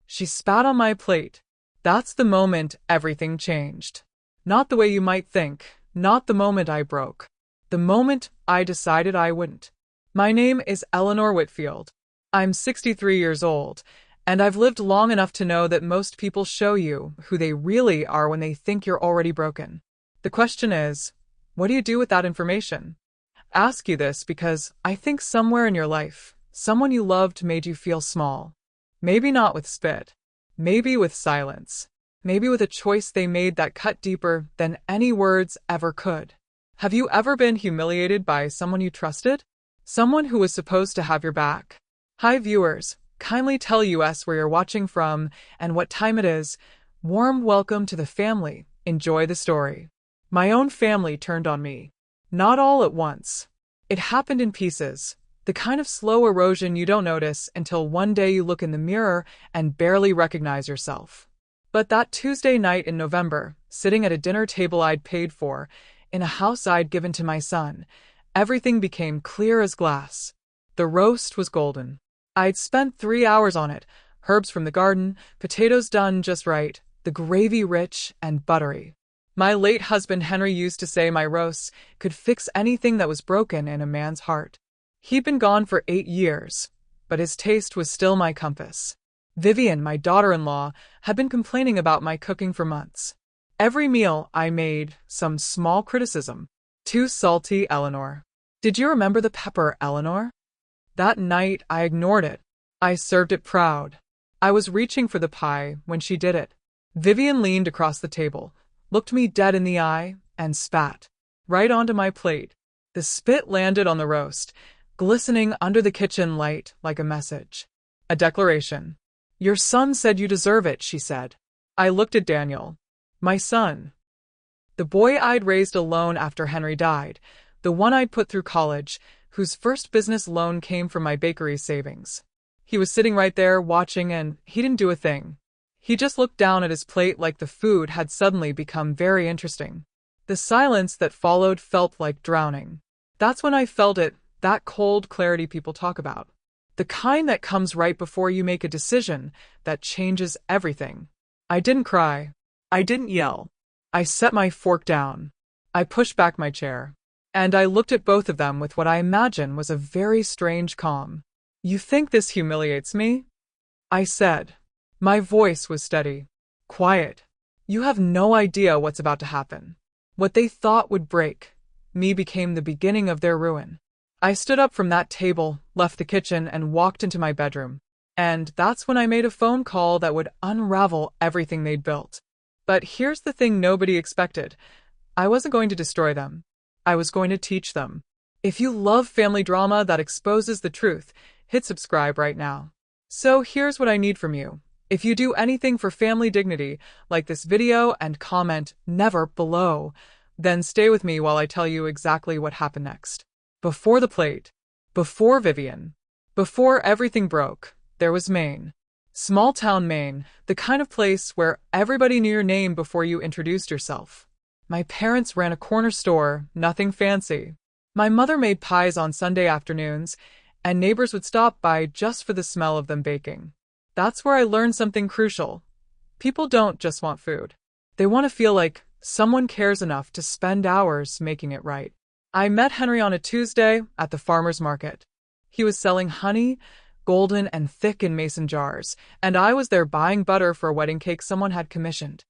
She spat on my plate. That's the moment everything changed. Not the way you might think, not the moment I broke. The moment I decided I wouldn't. My name is Eleanor Whitfield. I'm 63 years old, and I've lived long enough to know that most people show you who they really are when they think you're already broken. The question is, what do you do with that information? Ask you this because I think somewhere in your life, someone you loved made you feel small. Maybe not with spit. Maybe with silence. Maybe with a choice they made that cut deeper than any words ever could. Have you ever been humiliated by someone you trusted? Someone who was supposed to have your back? Hi viewers, kindly tell us where you're watching from and what time it is. Warm welcome to the family. Enjoy the story. My own family turned on me. Not all at once. It happened in pieces. The kind of slow erosion you don't notice until one day you look in the mirror and barely recognize yourself. But that Tuesday night in November, sitting at a dinner table I'd paid for, in a house I'd given to my son, everything became clear as glass. The roast was golden. I'd spent 3 hours on it, herbs from the garden, potatoes done just right, the gravy rich and buttery. My late husband Henry used to say my roasts could fix anything that was broken in a man's heart. He'd been gone for 8 years, but his taste was still my compass. Vivian, my daughter-in-law, had been complaining about my cooking for months. Every meal I made, some small criticism. Too salty, Eleanor. Did you remember the pepper, Eleanor? That night I ignored it. I served it proud. I was reaching for the pie when she did it. Vivian leaned across the table, looked me dead in the eye, and spat. Right onto my plate. The spit landed on the roast, glistening under the kitchen light like a message. A declaration. Your son said you deserve it, she said. I looked at Daniel. My son. The boy I'd raised alone after Henry died, the one I'd put through college, whose first business loan came from my bakery savings. He was sitting right there watching and he didn't do a thing. He just looked down at his plate like the food had suddenly become very interesting. The silence that followed felt like drowning. That's when I felt it, that cold clarity people talk about. The kind that comes right before you make a decision that changes everything. I didn't cry. I didn't yell. I set my fork down. I pushed back my chair. And I looked at both of them with what I imagine was a very strange calm. You think this humiliates me? I said. My voice was steady. Quiet. You have no idea what's about to happen. What they thought would break me became the beginning of their ruin. I stood up from that table, left the kitchen, and walked into my bedroom. And that's when I made a phone call that would unravel everything they'd built. But here's the thing nobody expected. I wasn't going to destroy them. I was going to teach them. If you love family drama that exposes the truth, hit subscribe right now. So here's what I need from you. If you do anything for family dignity, like this video and comment never below, then stay with me while I tell you exactly what happened next. Before the plate, before Vivian, before everything broke, there was Maine. Small town Maine, the kind of place where everybody knew your name before you introduced yourself. My parents ran a corner store, nothing fancy. My mother made pies on Sunday afternoons, and neighbors would stop by just for the smell of them baking. That's where I learned something crucial. People don't just want food. They want to feel like someone cares enough to spend hours making it right. I met Henry on a Tuesday at the farmer's market. He was selling honey, golden and thick in mason jars, and I was there buying butter for a wedding cake someone had commissioned.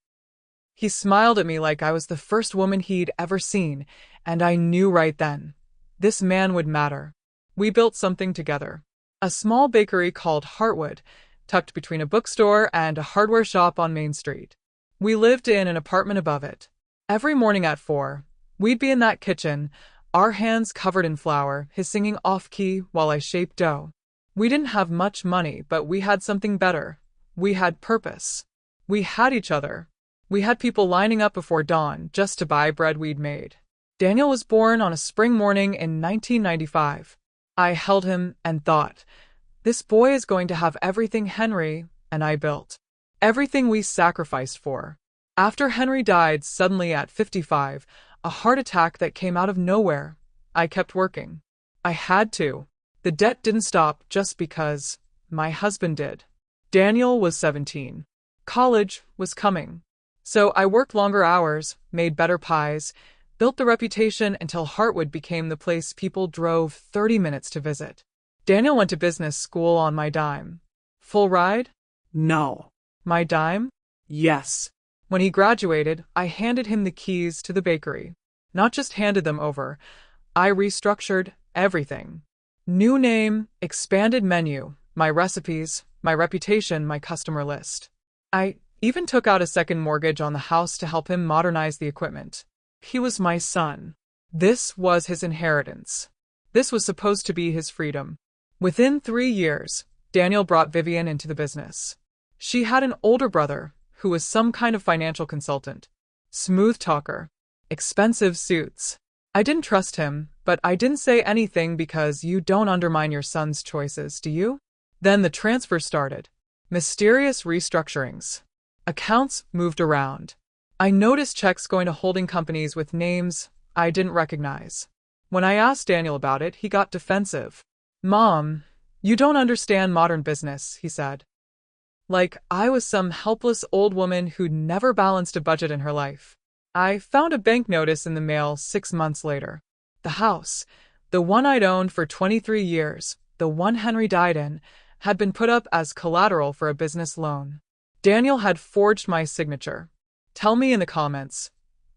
He smiled at me like I was the first woman he'd ever seen, and I knew right then, this man would matter. We built something together. A small bakery called Heartwood, tucked between a bookstore and a hardware shop on Main Street. We lived in an apartment above it. Every morning at 4, we'd be in that kitchen, our hands covered in flour, his singing off-key while I shaped dough. We didn't have much money, but we had something better. We had purpose. We had each other. We had people lining up before dawn just to buy bread we'd made. Daniel was born on a spring morning in 1995. I held him and thought, this boy is going to have everything Henry and I built. Everything we sacrificed for. After Henry died suddenly at 55, a heart attack that came out of nowhere, I kept working. I had to. The debt didn't stop just because my husband did. Daniel was 17. College was coming. So I worked longer hours, made better pies, built the reputation until Hartwood became the place people drove 30 minutes to visit. Daniel went to business school on my dime. Full ride? No. My dime? Yes. When he graduated, I handed him the keys to the bakery. Not just handed them over, I restructured everything. New name, expanded menu, my recipes, my reputation, my customer list. I even took out a second mortgage on the house to help him modernize the equipment. He was my son. This was his inheritance. This was supposed to be his freedom. Within 3 years, Daniel brought Vivian into the business. She had an older brother who was some kind of financial consultant. Smooth talker. Expensive suits. I didn't trust him, but I didn't say anything because you don't undermine your son's choices, do you? Then the transfer started. Mysterious restructurings. Accounts moved around. I noticed checks going to holding companies with names I didn't recognize. When I asked Daniel about it, he got defensive. "Mom, you don't understand modern business," he said. Like I was some helpless old woman who'd never balanced a budget in her life. I found a bank notice in the mail 6 months later. The house, the one I'd owned for 23 years, the one Henry died in, had been put up as collateral for a business loan. Daniel had forged my signature. Tell me in the comments,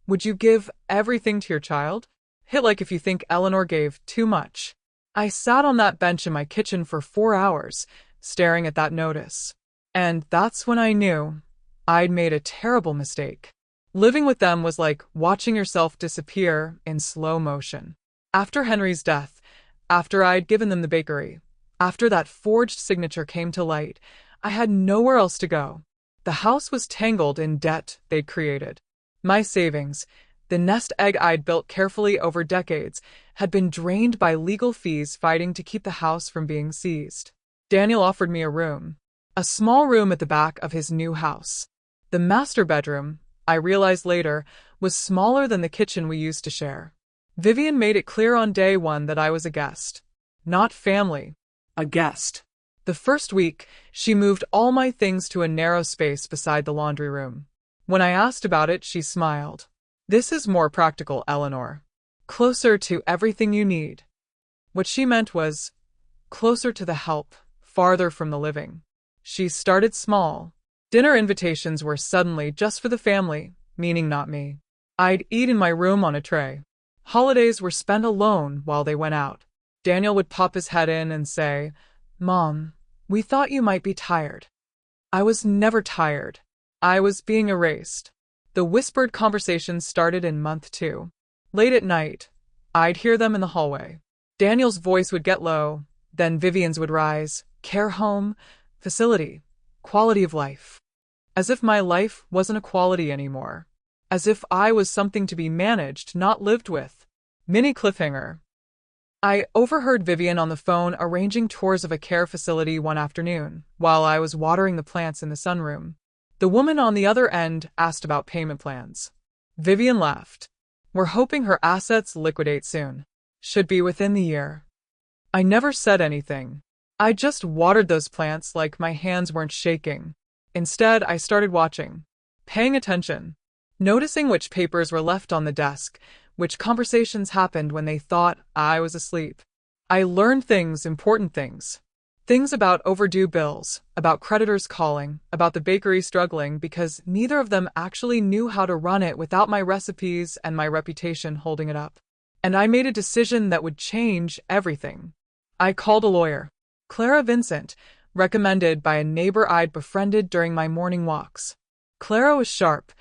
would you give everything to your child? Hit like if you think Eleanor gave too much. I sat on that bench in my kitchen for 4 hours, staring at that notice. And that's when I knew I'd made a terrible mistake. Living with them was like watching yourself disappear in slow motion. After Henry's death, after I'd given them the bakery, after that forged signature came to light, I had nowhere else to go. The house was tangled in debt they'd created. My savings, the nest egg I'd built carefully over decades, had been drained by legal fees fighting to keep the house from being seized. Daniel offered me a room. A small room at the back of his new house. The master bedroom, I realized later, was smaller than the kitchen we used to share. Vivian made it clear on day one that I was a guest. Not family. A guest. The first week, she moved all my things to a narrow space beside the laundry room. When I asked about it, she smiled. "This is more practical, Eleanor. Closer to everything you need." What she meant was, closer to the help, farther from the living. She started small. Dinner invitations were suddenly just for the family, meaning not me. I'd eat in my room on a tray. Holidays were spent alone while they went out. Daniel would pop his head in and say, "Mom, we thought you might be tired." I was never tired. I was being erased. The whispered conversations started in month 2. Late at night, I'd hear them in the hallway. Daniel's voice would get low, then Vivian's would rise. Care home, facility, quality of life. As if my life wasn't a quality anymore. As if I was something to be managed, not lived with. Mini cliffhanger. I overheard Vivian on the phone arranging tours of a care facility one afternoon, while I was watering the plants in the sunroom. The woman on the other end asked about payment plans. Vivian laughed. "We're hoping her assets liquidate soon. Should be within the year." I never said anything. I just watered those plants like my hands weren't shaking. Instead, I started watching. Paying attention. Noticing which papers were left on the desk, which conversations happened when they thought I was asleep. I learned things, important things. Things about overdue bills, about creditors calling, about the bakery struggling because neither of them actually knew how to run it without my recipes and my reputation holding it up. And I made a decision that would change everything. I called a lawyer. Clara Vincent, recommended by a neighbor I'd befriended during my morning walks. Clara was sharp,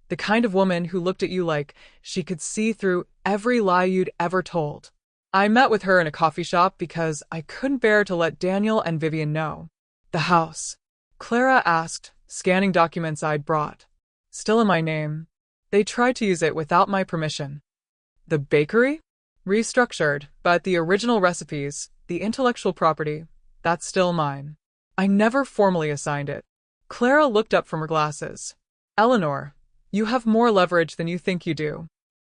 the kind of woman who looked at you like she could see through every lie you'd ever told. I met with her in a coffee shop because I couldn't bear to let Daniel and Vivian know. "The house?" Clara asked, scanning documents I'd brought. "Still in my name. They tried to use it without my permission." "The bakery?" "Restructured, but the original recipes, the intellectual property, that's still mine. I never formally assigned it." Clara looked up from her glasses. "Eleanor, you have more leverage than you think you do.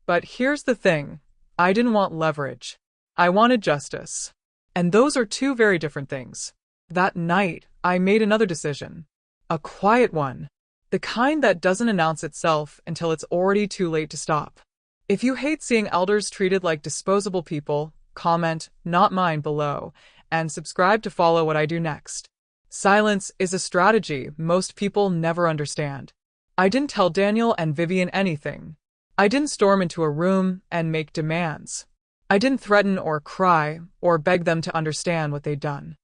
But here's the thing. I didn't want leverage. I wanted justice. And those are two very different things." That night, I made another decision. A quiet one. The kind that doesn't announce itself until it's already too late to stop. If you hate seeing elders treated like disposable people, comment, "Not mine" below, and subscribe to follow what I do next. Silence is a strategy most people never understand. I didn't tell Daniel and Vivian anything. I didn't storm into a room and make demands. I didn't threaten or cry or beg them to understand what they'd done.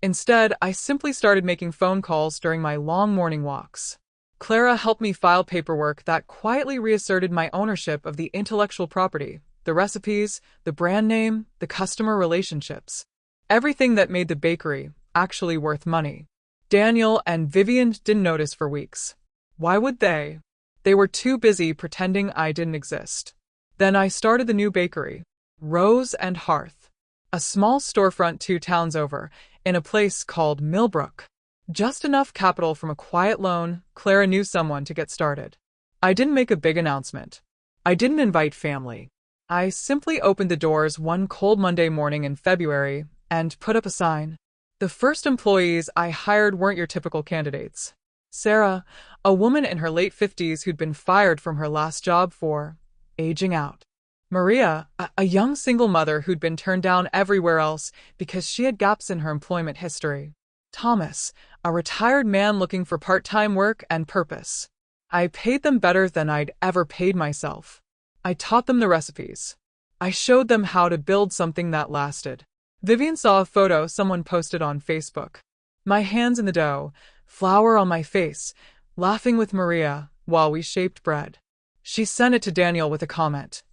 Instead, I simply started making phone calls during my long morning walks. Clara helped me file paperwork that quietly reasserted my ownership of the intellectual property, the recipes, the brand name, the customer relationships. Everything that made the bakery actually worth money. Daniel and Vivian didn't notice for weeks. Why would they? They were too busy pretending I didn't exist. Then I started the new bakery, Rose and Hearth, a small storefront 2 towns over, in a place called Millbrook. Just enough capital from a quiet loan, Clara knew someone to get started. I didn't make a big announcement. I didn't invite family. I simply opened the doors one cold Monday morning in February and put up a sign. The first employees I hired weren't your typical candidates. Sarah, a woman in her late 50s who'd been fired from her last job for aging out. Maria, a young single mother who'd been turned down everywhere else because she had gaps in her employment history. Thomas, a retired man looking for part-time work and purpose. I paid them better than I'd ever paid myself. I taught them the recipes. I showed them how to build something that lasted. Vivian saw a photo someone posted on Facebook. My hands in the dough, flour on my face, laughing with Maria while we shaped bread. She sent it to Daniel with a comment.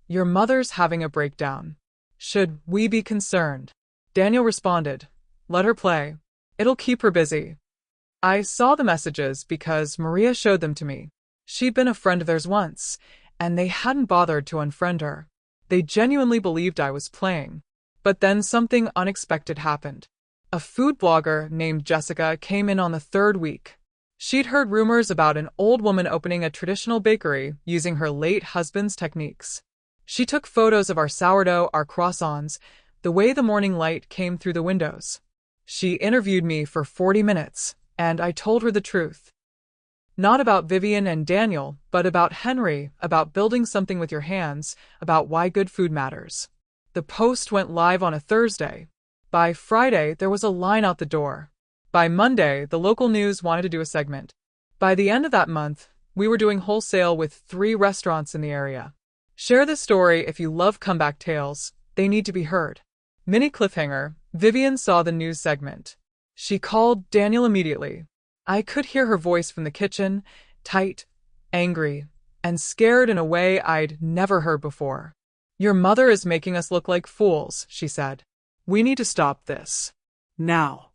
"Your mother's having a breakdown. Should we be concerned?" Daniel responded, "Let her play. It'll keep her busy." I saw the messages because Maria showed them to me. She'd been a friend of theirs once, and they hadn't bothered to unfriend her. They genuinely believed I was playing. But then something unexpected happened. A food blogger named Jessica came in on the 3rd week. She'd heard rumors about an old woman opening a traditional bakery using her late husband's techniques. She took photos of our sourdough, our croissants, the way the morning light came through the windows. She interviewed me for 40 minutes, and I told her the truth. Not about Vivian and Daniel, but about Henry, about building something with your hands, about why good food matters. The post went live on a Thursday. By Friday, there was a line out the door. By Monday, the local news wanted to do a segment. By the end of that month, we were doing wholesale with 3 restaurants in the area. Share this story if you love comeback tales. They need to be heard. Mini cliffhanger, Vivian saw the news segment. She called Daniel immediately. I could hear her voice from the kitchen, tight, angry, and scared in a way I'd never heard before. "Your mother is making us look like fools," she said. "We need to stop this. Now."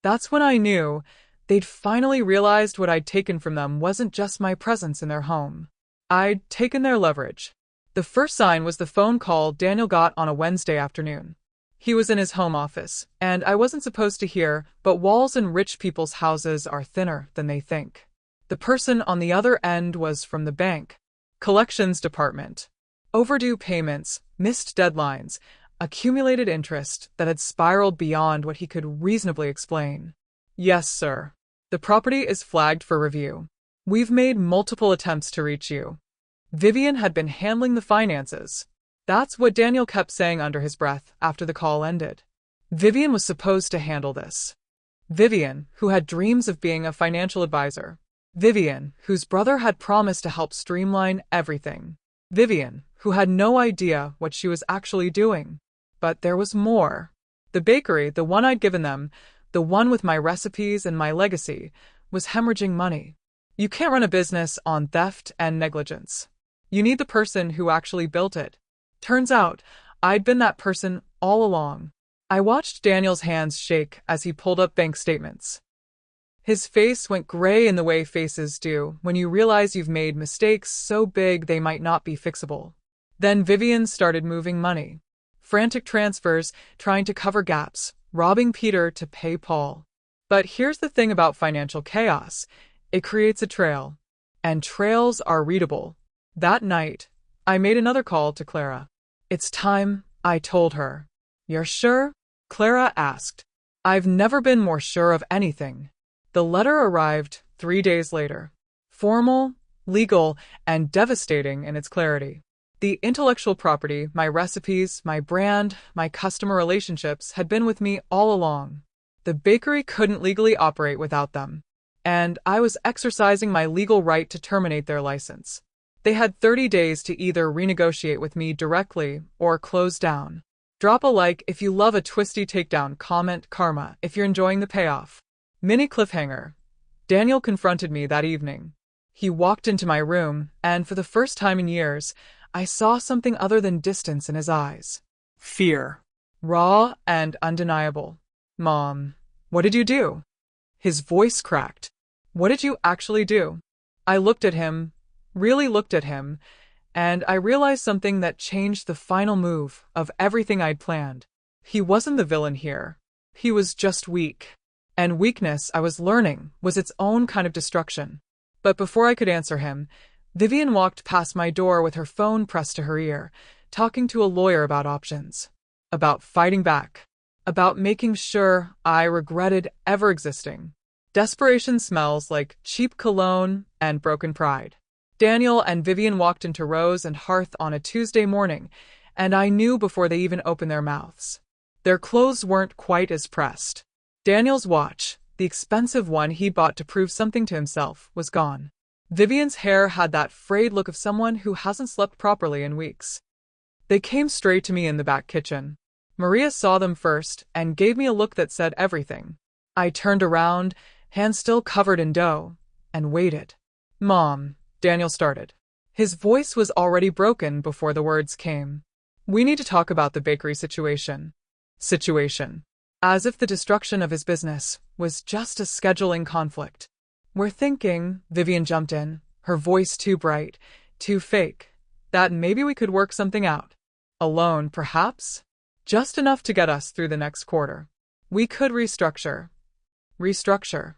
That's when I knew they'd finally realized what I'd taken from them wasn't just my presence in their home. I'd taken their leverage. The first sign was the phone call Daniel got on a Wednesday afternoon. He was in his home office, and I wasn't supposed to hear, but walls in rich people's houses are thinner than they think. The person on the other end was from the bank. Collections department. Overdue payments, missed deadlines, accumulated interest that had spiraled beyond what he could reasonably explain. "Yes, sir. The property is flagged for review. We've made multiple attempts to reach you." Vivian had been handling the finances. That's what Daniel kept saying under his breath after the call ended. Vivian was supposed to handle this. Vivian, who had dreams of being a financial advisor. Vivian, whose brother had promised to help streamline everything. Vivian, who had no idea what she was actually doing. But there was more. The bakery, the one I'd given them, the one with my recipes and my legacy, was hemorrhaging money. You can't run a business on theft and negligence. You need the person who actually built it. Turns out, I'd been that person all along. I watched Daniel's hands shake as he pulled up bank statements. His face went gray in the way faces do when you realize you've made mistakes so big they might not be fixable. Then Vivian started moving money. Frantic transfers, trying to cover gaps, robbing Peter to pay Paul. But here's the thing about financial chaos. It creates a trail. And trails are readable. That night, I made another call to Clara. "It's time," I told her. "You're sure?" Clara asked. I've never been more sure of anything. The letter arrived 3 days later. Formal, legal, and devastating in its clarity. The intellectual property, my recipes, my brand, my customer relationships had been with me all along. The bakery couldn't legally operate without them, and I was exercising my legal right to terminate their license. They had 30 days to either renegotiate with me directly or close down. Drop a like if you love a twisty takedown, comment karma if you're enjoying the payoff. Mini cliffhanger. Daniel confronted me that evening. He walked into my room, and for the first time in years, I saw something other than distance in his eyes. Fear. Raw and undeniable. Mom, what did you do? His voice cracked. What did you actually do? I looked at him, really looked at him, and I realized something that changed the final move of everything I'd planned. He wasn't the villain here. He was just weak. And weakness, I was learning, was its own kind of destruction. But before I could answer him, Vivian walked past my door with her phone pressed to her ear, talking to a lawyer about options. About fighting back. About making sure I regretted ever existing. Desperation smells like cheap cologne and broken pride. Daniel and Vivian walked into Rose and Hearth on a Tuesday morning, and I knew before they even opened their mouths. Their clothes weren't quite as pressed. Daniel's watch, the expensive one he'd bought to prove something to himself, was gone. Vivian's hair had that frayed look of someone who hasn't slept properly in weeks. They came straight to me in the back kitchen. Maria saw them first and gave me a look that said everything. I turned around, hands still covered in dough, and waited. Mom, Daniel started. His voice was already broken before the words came. We need to talk about the bakery situation. Situation. As if the destruction of his business was just a scheduling conflict. We're thinking, Vivian jumped in, her voice too bright, too fake, that maybe we could work something out. Alone, perhaps? Just enough to get us through the next quarter. We could restructure. Restructure.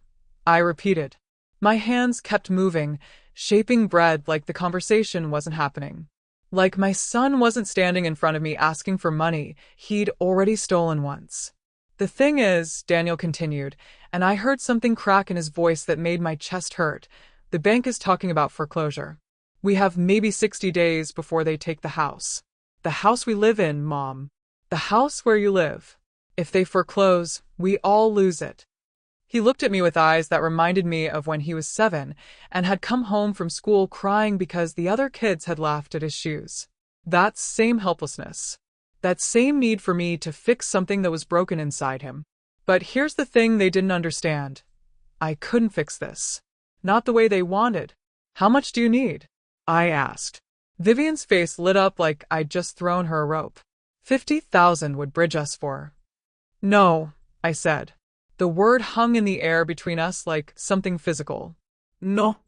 I repeated. My hands kept moving, shaping bread like the conversation wasn't happening. Like my son wasn't standing in front of me asking for money he'd already stolen once. The thing is, Daniel continued, and I heard something crack in his voice that made my chest hurt. The bank is talking about foreclosure. We have maybe 60 days before they take the house. The house we live in, Mom. The house where you live. If they foreclose, we all lose it. He looked at me with eyes that reminded me of when he was 7 and had come home from school crying because the other kids had laughed at his shoes. That same helplessness. That same need for me to fix something that was broken inside him. But here's the thing they didn't understand. I couldn't fix this. Not the way they wanted. How much do you need? I asked. Vivian's face lit up like I'd just thrown her a rope. 50,000 would bridge us for. No, I said. The word hung in the air between us like something physical. No.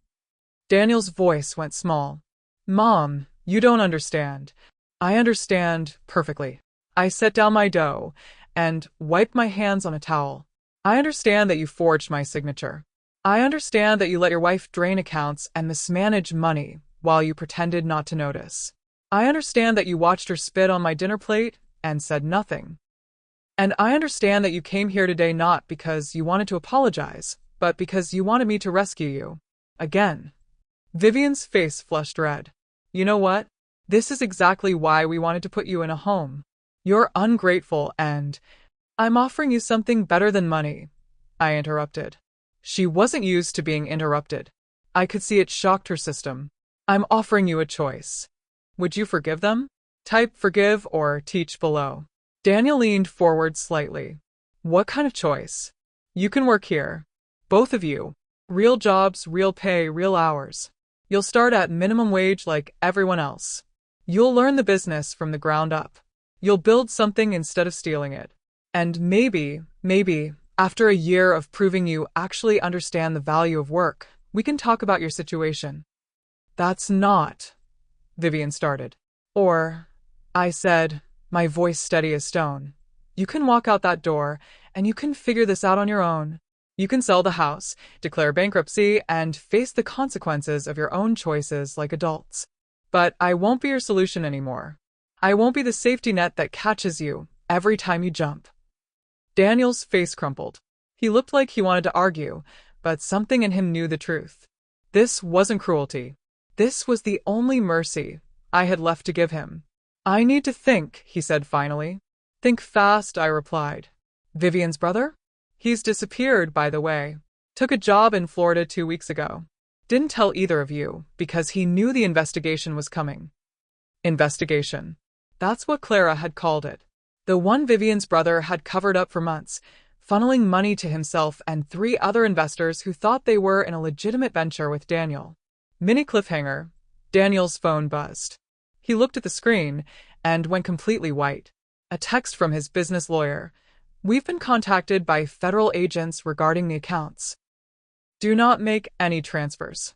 Daniel's voice went small. Mom, you don't understand. I understand perfectly. I set down my dough and wiped my hands on a towel. I understand that you forged my signature. I understand that you let your wife drain accounts and mismanage money while you pretended not to notice. I understand that you watched her spit on my dinner plate and said nothing. And I understand that you came here today not because you wanted to apologize, but because you wanted me to rescue you. Again. Vivian's face flushed red. You know what? This is exactly why we wanted to put you in a home. You're ungrateful and I'm offering you something better than money. I interrupted. She wasn't used to being interrupted. I could see it shocked her system. I'm offering you a choice. Would you forgive them? Type forgive or teach below. Daniel leaned forward slightly. What kind of choice? You can work here. Both of you. Real jobs, real pay, real hours. You'll start at minimum wage like everyone else. You'll learn the business from the ground up. You'll build something instead of stealing it. And maybe, after a year of proving you actually understand the value of work, we can talk about your situation. That's not, Vivian started. Or, I said, my voice steady as stone. You can walk out that door, and you can figure this out on your own. You can sell the house, declare bankruptcy, and face the consequences of your own choices like adults. But I won't be your solution anymore. I won't be the safety net that catches you every time you jump. Daniel's face crumpled. He looked like he wanted to argue, but something in him knew the truth. This wasn't cruelty. This was the only mercy I had left to give him. I need to think, he said finally. Think fast, I replied. Vivian's brother? He's disappeared, by the way. Took a job in Florida 2 weeks ago. Didn't tell either of you, because he knew the investigation was coming. Investigation. That's what Clara had called it. The one Vivian's brother had covered up for months, funneling money to himself and 3 other investors who thought they were in a legitimate venture with Daniel. Mini cliffhanger. Daniel's phone buzzed. He looked at the screen and went completely white. A text from his business lawyer. We've been contacted by federal agents regarding the accounts. Do not make any transfers.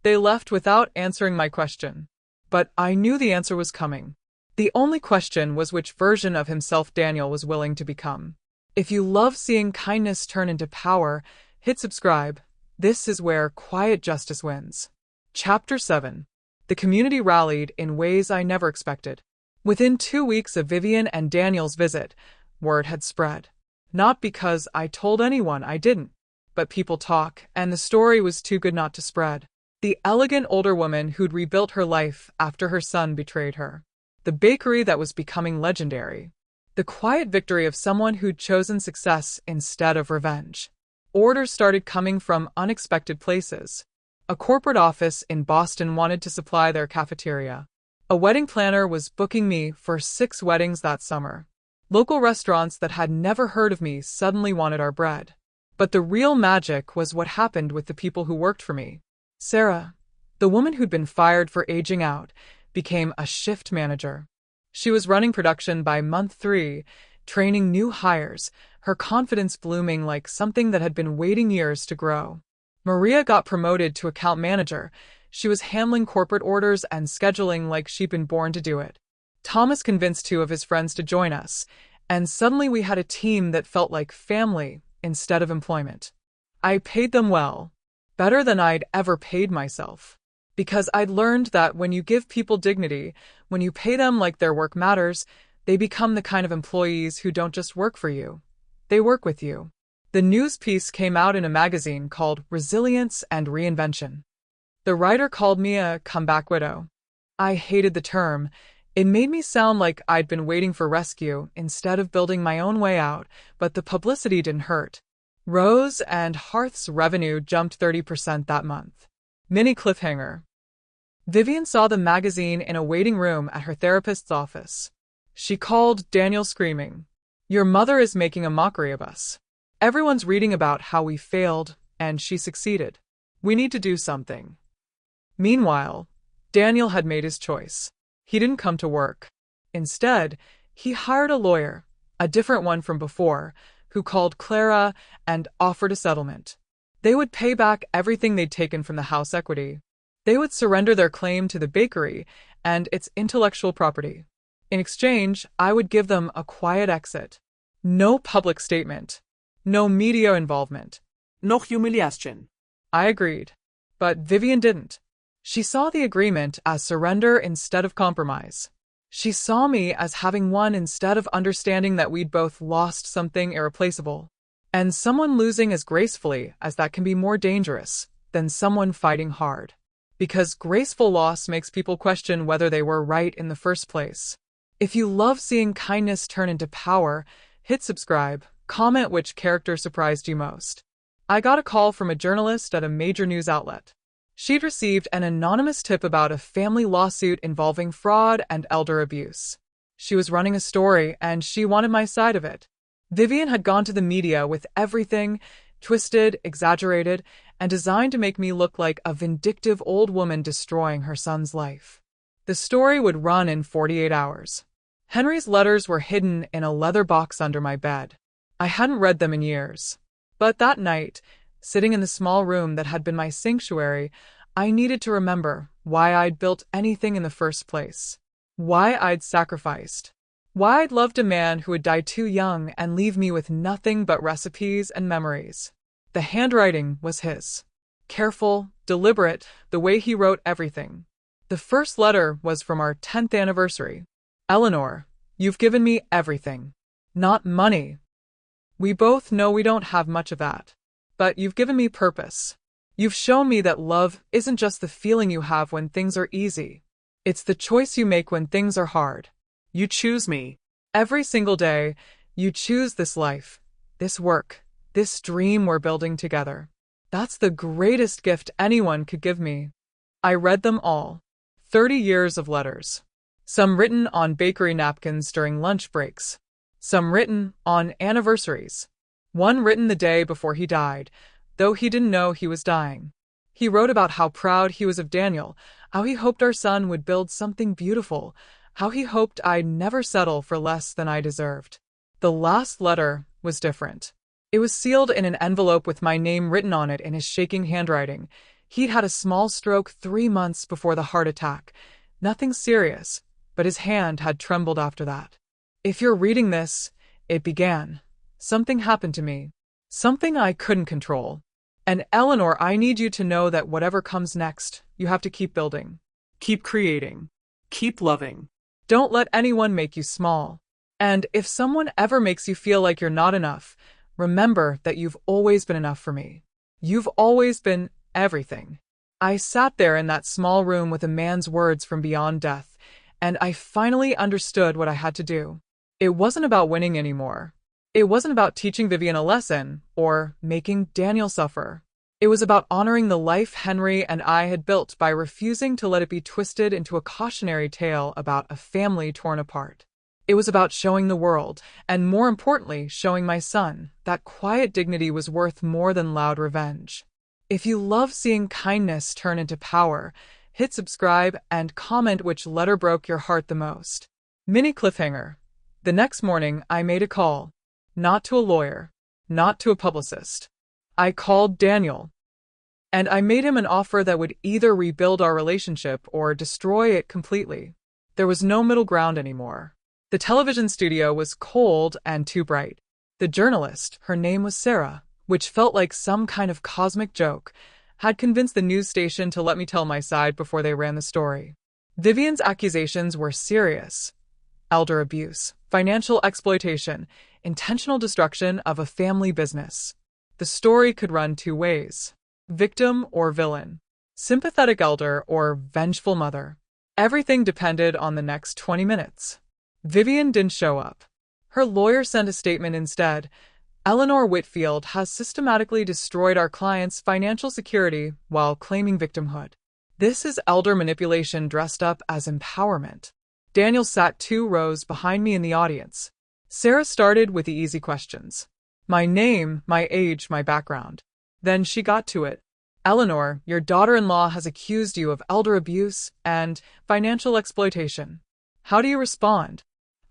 They left without answering my question. But I knew the answer was coming. The only question was which version of himself Daniel was willing to become. If you love seeing kindness turn into power, hit subscribe. This is where quiet justice wins. Chapter 7. The community rallied in ways I never expected. Within 2 weeks of Vivian and Daniel's visit, word had spread. Not because I told anyone, I didn't. But people talk, and the story was too good not to spread. The elegant older woman who'd rebuilt her life after her son betrayed her. The bakery that was becoming legendary. The quiet victory of someone who'd chosen success instead of revenge. Orders started coming from unexpected places. A corporate office in Boston wanted to supply their cafeteria. A wedding planner was booking me for 6 weddings that summer. Local restaurants that had never heard of me suddenly wanted our bread. But the real magic was what happened with the people who worked for me. Sarah, the woman who'd been fired for aging out, became a shift manager. She was running production by month 3, training new hires, her confidence blooming like something that had been waiting years to grow. Maria got promoted to account manager. She was handling corporate orders and scheduling like she'd been born to do it. Thomas convinced 2 of his friends to join us, and suddenly we had a team that felt like family instead of employment. I paid them well, better than I'd ever paid myself. Because I'd learned that when you give people dignity, when you pay them like their work matters, they become the kind of employees who don't just work for you. They work with you. The news piece came out in a magazine called Resilience and Reinvention. The writer called me a comeback widow. I hated the term. It made me sound like I'd been waiting for rescue instead of building my own way out, but the publicity didn't hurt. Rose and Hearth's revenue jumped 30% that month. Mini cliffhanger. Vivian saw the magazine in a waiting room at her therapist's office. She called Daniel screaming, "Your mother is making a mockery of us. Everyone's reading about how we failed, and she succeeded. We need to do something." Meanwhile, Daniel had made his choice. He didn't come to work. Instead, he hired a lawyer, a different one from before, who called Clara and offered a settlement. They would pay back everything they'd taken from the house equity. They would surrender their claim to the bakery and its intellectual property. In exchange, I would give them a quiet exit. No public statement. No media involvement. No humiliation. I agreed. But Vivian didn't. She saw the agreement as surrender instead of compromise. She saw me as having won instead of understanding that we'd both lost something irreplaceable. And someone losing as gracefully as that can be more dangerous than someone fighting hard. Because graceful loss makes people question whether they were right in the first place. If you love seeing kindness turn into power, hit subscribe, comment which character surprised you most. I got a call from a journalist at a major news outlet. She'd received an anonymous tip about a family lawsuit involving fraud and elder abuse. She was running a story, and she wanted my side of it. Vivian had gone to the media with everything twisted, exaggerated, and designed to make me look like a vindictive old woman destroying her son's life. The story would run in 48 hours. Henry's letters were hidden in a leather box under my bed. I hadn't read them in years. But that night, sitting in the small room that had been my sanctuary, I needed to remember why I'd built anything in the first place. Why I'd sacrificed. Why I'd loved a man who would die too young and leave me with nothing but recipes and memories. The handwriting was his. Careful, deliberate, the way he wrote everything. The first letter was from our 10th anniversary. "Eleanor, you've given me everything. Not money. We both know we don't have much of that. But you've given me purpose. You've shown me that love isn't just the feeling you have when things are easy. It's the choice you make when things are hard. You choose me. Every single day, you choose this life, this work, this dream we're building together. That's the greatest gift anyone could give me. I read them all. 30 years of letters. Some written on bakery napkins during lunch breaks. Some written on anniversaries. One written the day before he died, though he didn't know he was dying. He wrote about how proud he was of Daniel, how he hoped our son would build something beautiful, how he hoped I'd never settle for less than I deserved. The last letter was different. It was sealed in an envelope with my name written on it in his shaking handwriting. He'd had a small stroke 3 months before the heart attack. Nothing serious, but his hand had trembled after that. If you're reading this, it began. Something happened to me. Something I couldn't control. And Eleanor, I need you to know that whatever comes next, you have to keep building. Keep creating. Keep loving. Don't let anyone make you small. And if someone ever makes you feel like you're not enough, remember that you've always been enough for me. You've always been everything. I sat there in that small room with a man's words from beyond death, and I finally understood what I had to do. It wasn't about winning anymore. It wasn't about teaching Vivian a lesson or making Daniel suffer. It was about honoring the life Henry and I had built by refusing to let it be twisted into a cautionary tale about a family torn apart. It was about showing the world, and more importantly, showing my son, that quiet dignity was worth more than loud revenge. If you love seeing kindness turn into power, hit subscribe and comment which letter broke your heart the most. Mini cliffhanger. The next morning, I made a call. Not to a lawyer. Not to a publicist. I called Daniel. And I made him an offer that would either rebuild our relationship or destroy it completely. There was no middle ground anymore. The television studio was cold and too bright. The journalist, her name was Sarah, which felt like some kind of cosmic joke, had convinced the news station to let me tell my side before they ran the story. Vivian's accusations were serious. Elder abuse, financial exploitation, intentional destruction of a family business. The story could run 2 ways. Victim or villain. Sympathetic elder or vengeful mother. Everything depended on the next 20 minutes. Vivian didn't show up. Her lawyer sent a statement instead. Eleanor Whitfield has systematically destroyed our client's financial security while claiming victimhood. This is elder manipulation dressed up as empowerment. Daniel sat 2 rows behind me in the audience. Sarah started with the easy questions. My name, my age, my background. Then she got to it. Eleanor, your daughter-in-law has accused you of elder abuse and financial exploitation. How do you respond?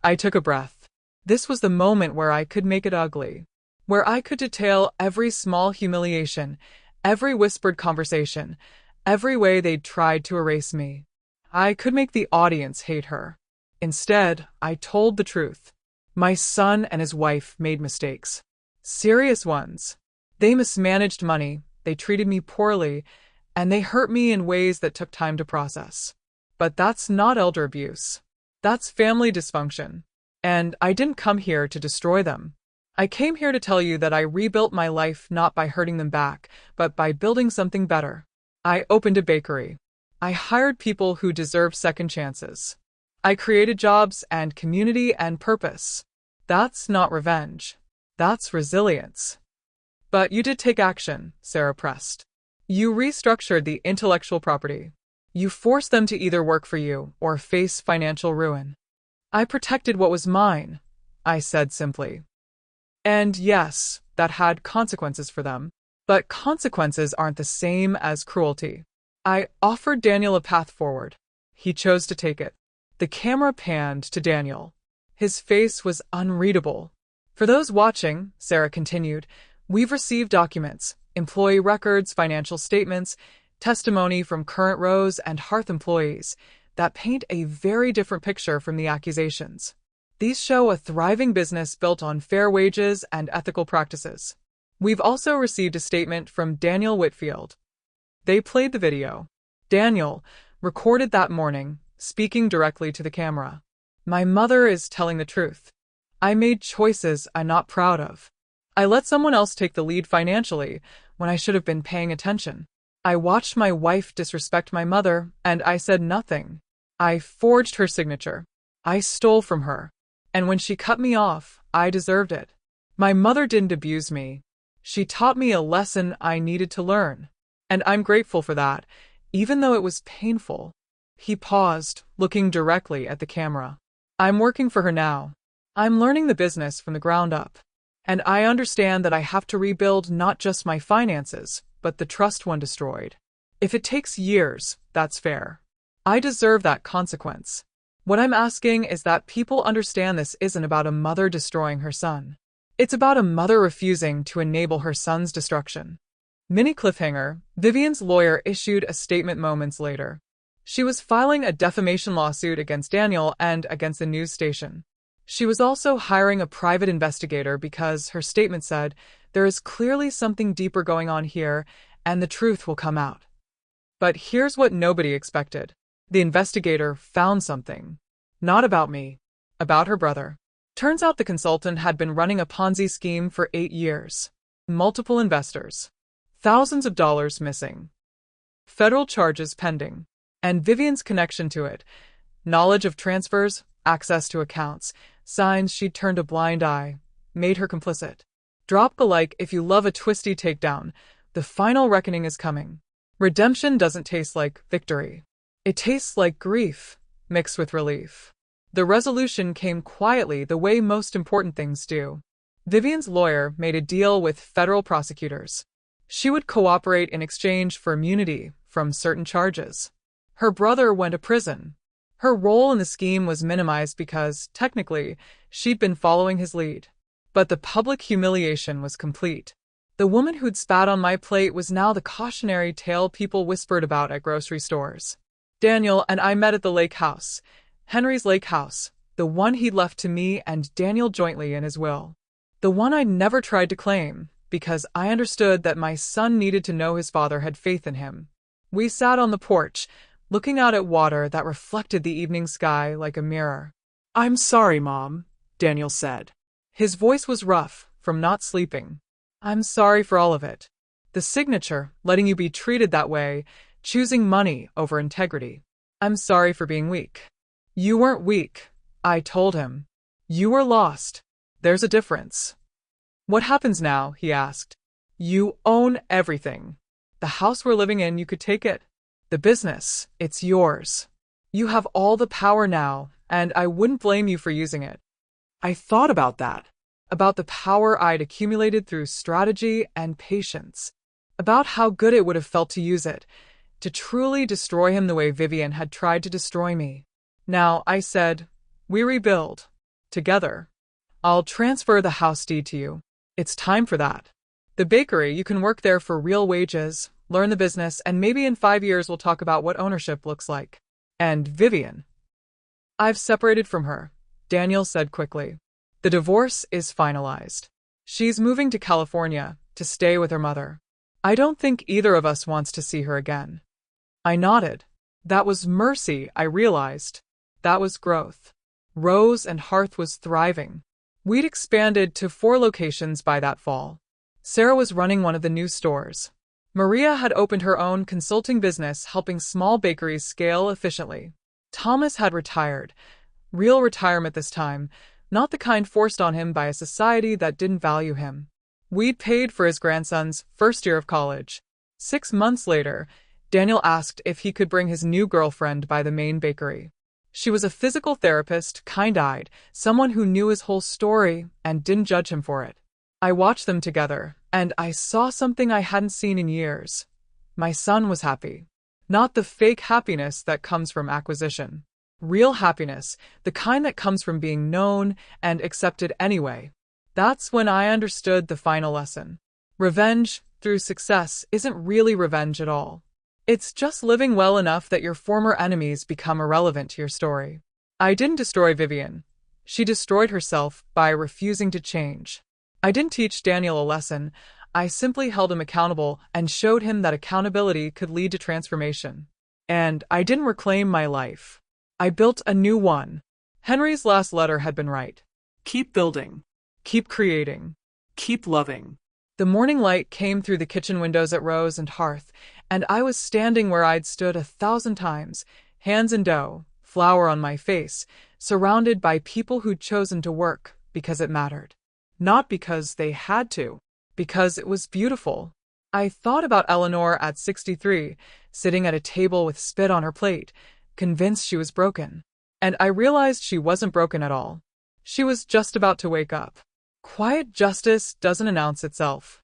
I took a breath. This was the moment where I could make it ugly. Where I could detail every small humiliation, every whispered conversation, every way they'd tried to erase me. I could make the audience hate her. Instead, I told the truth. My son and his wife made mistakes. Serious ones. They mismanaged money, they treated me poorly, and they hurt me in ways that took time to process. But that's not elder abuse. That's family dysfunction. And I didn't come here to destroy them. I came here to tell you that I rebuilt my life not by hurting them back, but by building something better. I opened a bakery. I hired people who deserve second chances. I created jobs and community and purpose. That's not revenge. That's resilience. But you did take action, Sarah pressed. You restructured the intellectual property. You forced them to either work for you or face financial ruin. I protected what was mine, I said simply. And yes, that had consequences for them. But consequences aren't the same as cruelty. I offered Daniel a path forward. He chose to take it. The camera panned to Daniel. His face was unreadable. For those watching, Sarah continued, we've received documents, employee records, financial statements, testimony from current Rose and Hearth employees that paint a very different picture from the accusations. These show a thriving business built on fair wages and ethical practices. We've also received a statement from Daniel Whitfield. They played the video. Daniel, recorded that morning, speaking directly to the camera. My mother is telling the truth. I made choices I'm not proud of. I let someone else take the lead financially when I should have been paying attention. I watched my wife disrespect my mother, and I said nothing. I forged her signature. I stole from her. And when she cut me off, I deserved it. My mother didn't abuse me. She taught me a lesson I needed to learn. And I'm grateful for that, even though it was painful. He paused, looking directly at the camera. I'm working for her now. I'm learning the business from the ground up. And I understand that I have to rebuild not just my finances, but the trust one destroyed. If it takes years, that's fair. I deserve that consequence. What I'm asking is that people understand this isn't about a mother destroying her son. It's about a mother refusing to enable her son's destruction. Mini cliffhanger, Vivian's lawyer issued a statement moments later. She was filing a defamation lawsuit against Daniel and against the news station. She was also hiring a private investigator because, her statement said, there is clearly something deeper going on here, and the truth will come out. But here's what nobody expected. The investigator found something. Not about me. About her brother. Turns out the consultant had been running a Ponzi scheme for 8 years. Multiple investors. Thousands of dollars missing. Federal charges pending. And Vivian's connection to it. Knowledge of transfers, access to accounts, signs she'd turned a blind eye, made her complicit. Drop the like if you love a twisty takedown. The final reckoning is coming. Redemption doesn't taste like victory. It tastes like grief, mixed with relief. The resolution came quietly, the way most important things do. Vivian's lawyer made a deal with federal prosecutors. She would cooperate in exchange for immunity from certain charges. Her brother went to prison. Her role in the scheme was minimized because, technically, she'd been following his lead. But the public humiliation was complete. The woman who'd spat on my plate was now the cautionary tale people whispered about at grocery stores. Daniel and I met at the lake house. Henry's lake house, the one he'd left to me and Daniel jointly in his will. The one I'd never tried to claim, because I understood that my son needed to know his father had faith in him. We sat on the porch, looking out at water that reflected the evening sky like a mirror. I'm sorry, Mom, Daniel said. His voice was rough, from not sleeping. I'm sorry for all of it. The signature, letting you be treated that way, choosing money over integrity. I'm sorry for being weak. You weren't weak, I told him. You were lost. There's a difference. What happens now? He asked. You own everything. The house we're living in, you could take it. The business, it's yours. You have all the power now, and I wouldn't blame you for using it. I thought about that. About the power I'd accumulated through strategy and patience. About how good it would have felt to use it, to truly destroy him the way Vivian had tried to destroy me. Now, I said, we rebuild. Together. I'll transfer the house deed to you. It's time for that. The bakery, you can work there for real wages, learn the business, and maybe in 5 years we'll talk about what ownership looks like. And Vivian. I've separated from her, Daniel said quickly. The divorce is finalized. She's moving to California to stay with her mother. I don't think either of us wants to see her again. I nodded. That was mercy, I realized. That was growth. Rose and Hearth was thriving. We'd expanded to 4 locations by that fall. Sarah was running one of the new stores. Maria had opened her own consulting business helping small bakeries scale efficiently. Thomas had retired. Real retirement this time, not the kind forced on him by a society that didn't value him. We'd paid for his grandson's first year of college. 6 months later, Daniel asked if he could bring his new girlfriend by the main bakery. She was a physical therapist, kind-eyed, someone who knew his whole story and didn't judge him for it. I watched them together, and I saw something I hadn't seen in years. My son was happy. Not the fake happiness that comes from acquisition. Real happiness, the kind that comes from being known and accepted anyway. That's when I understood the final lesson. Revenge, through success, isn't really revenge at all. It's just living well enough that your former enemies become irrelevant to your story. I didn't destroy Vivian. She destroyed herself by refusing to change. I didn't teach Daniel a lesson. I simply held him accountable and showed him that accountability could lead to transformation. And I didn't reclaim my life. I built a new one. Henry's last letter had been right. Keep building. Keep creating. Keep loving. The morning light came through the kitchen windows at Rose and Hearth, and I was standing where I'd stood 1,000 times, hands in dough, flour on my face, surrounded by people who'd chosen to work because it mattered. Not because they had to, because it was beautiful. I thought about Eleanor at 63, sitting at a table with spit on her plate, convinced she was broken. And I realized she wasn't broken at all. She was just about to wake up. Quiet justice doesn't announce itself.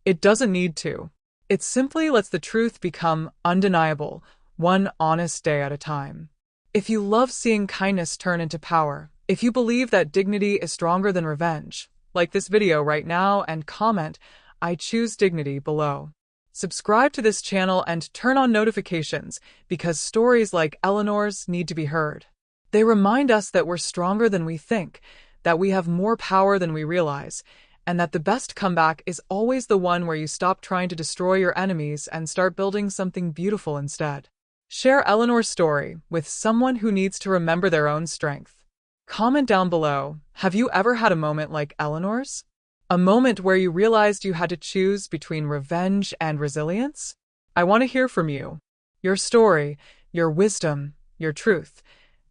It doesn't need to. It simply lets the truth become undeniable, one honest day at a time. If you love seeing kindness turn into power, if you believe that dignity is stronger than revenge, like this video right now and comment, "I choose dignity" below. Subscribe to this channel and turn on notifications because stories like Eleanor's need to be heard. They remind us that we're stronger than we think, that we have more power than we realize, and that the best comeback is always the one where you stop trying to destroy your enemies and start building something beautiful instead. Share Eleanor's story with someone who needs to remember their own strength. Comment down below, have you ever had a moment like Eleanor's? A moment where you realized you had to choose between revenge and resilience? I want to hear from you. Your story, your wisdom, your truth.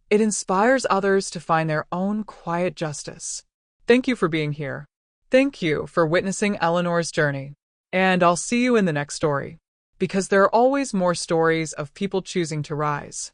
It inspires others to find their own quiet justice. Thank you for being here. Thank you for witnessing Eleanor's journey. And I'll see you in the next story. Because there are always more stories of people choosing to rise.